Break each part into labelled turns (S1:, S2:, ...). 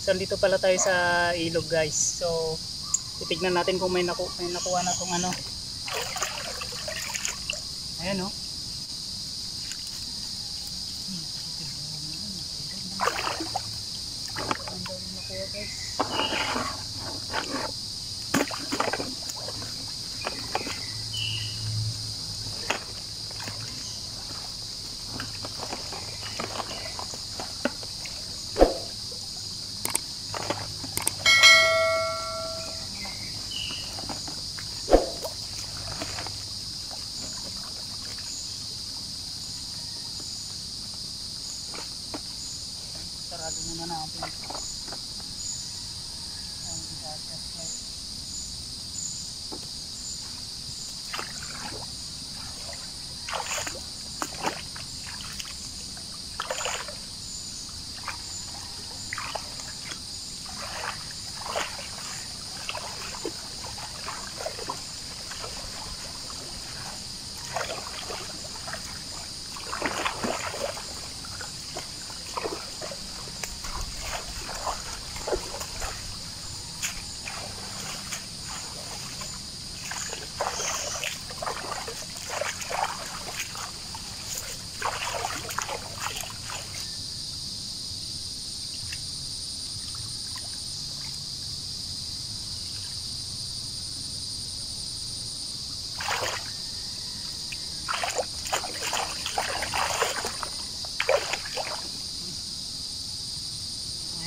S1: So dito pala tayo sa ilog guys. So titignan natin kung may nakuha na tong ano. Ayan oh. Nakuha guys. Sarado muna natin.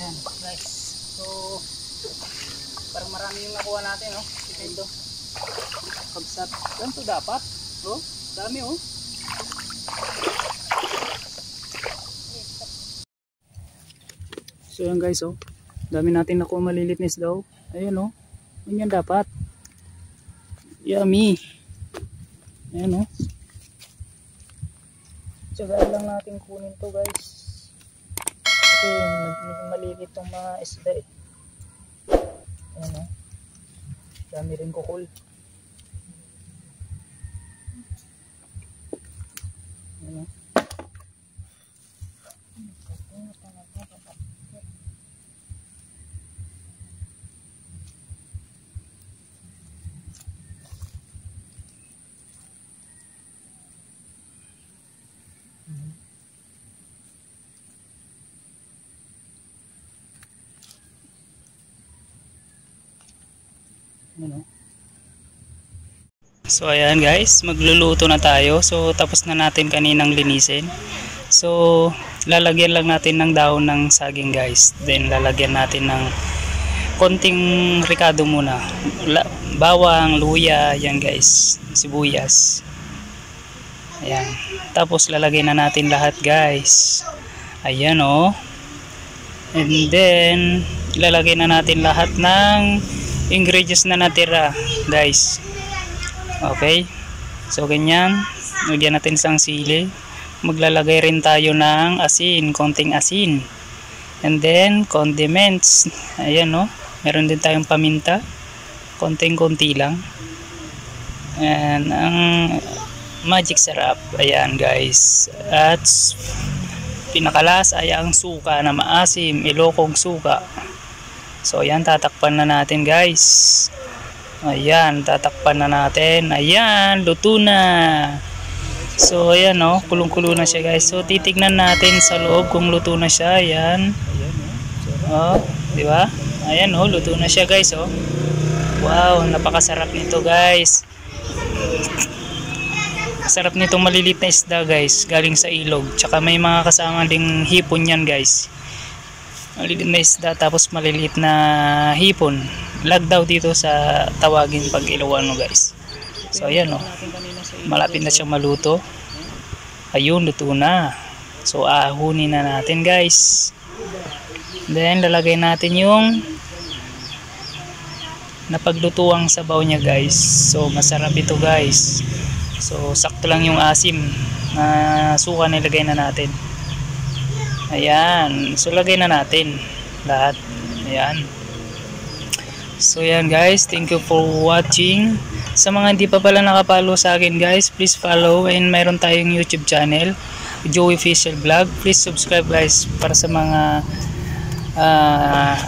S1: Ayan guys, so parang marami yung nakuha natin oh. Ito kabsat, ganito dapat oh, dami oh. So yan guys oh, dami natin nakuha malilit na isda oh. Ayan oh, ganyan dapat, yummy. Ayan oh, tsagaan lang natin kunin to guys. Kasi malilit itong mga isda eh. Ayan o. Dami rin kukul. Ayan o. So ayan guys, magluluto na tayo. So tapos na natin kaninang linisin. So lalagyan lang natin ng dahon ng saging guys. Then lalagyan natin ng konting ricado muna. Bawang, luya, yan guys. Sibuyas. Ayan. Tapos lalagyan na natin lahat guys. Ayan oh. And then ilalagay na natin lahat ng ingredients na natira guys. Okay, so ganyan, lagyan natin isang sili. Maglalagay rin tayo ng asin, konting asin. And then condiments. Ayan no, meron din tayong paminta, konting-konti lang. And ang magic sarap, ayan guys. At pinakalas ay ang suka na maasim, Ilocong suka. So ayan, tatakpan na natin guys. Ayan, tatakpan na natin. Ayan, luto na. So ayan oh, kulong-kulo na siya guys. So titignan natin sa loob kung luto na siya. Ayan. Oh, di ba? Ayan oh, luto na siya guys oh. Wow, napakasarap nito guys. Sarap nitong malilit na isda guys, galing sa ilog. Tsaka may mga kasama ding hipon yan guys. Malilit na isda tapos malilit na hipon. Lag daw dito sa tawagin pag Ilocano guys. So ayan oh, malapit na siyang maluto. Ayun, luto na. So ahunin na natin guys. Then lalagay natin yung napaglutuang sabaw niya guys. So masarap ito guys. So sakto lang yung asim na suka nilagay na natin. Ayan, so lagay na natin lahat. Ayan. So yan guys, thank you for watching. Sa mga hindi pa pala nakapollow sa akin guys, please follow. And mayroon tayong YouTube channel, Joey Official Vlog. Please subscribe guys para sa mga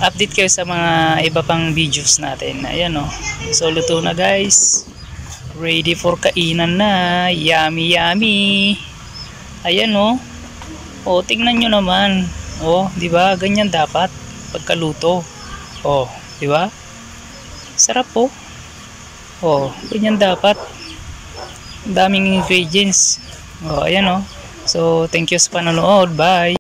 S1: update kayo sa mga iba pang videos natin. Ayan o. So luto na guys. Ready for kainan na. Yummy yummy. Ayan o. O tingnan nyo naman. O, di ba? Ganyan dapat pagkaluto. O, di ba? Sarap po. O, ganyan dapat. Daming ingredients. O, ayan o. So, thank you sa panonood. Bye!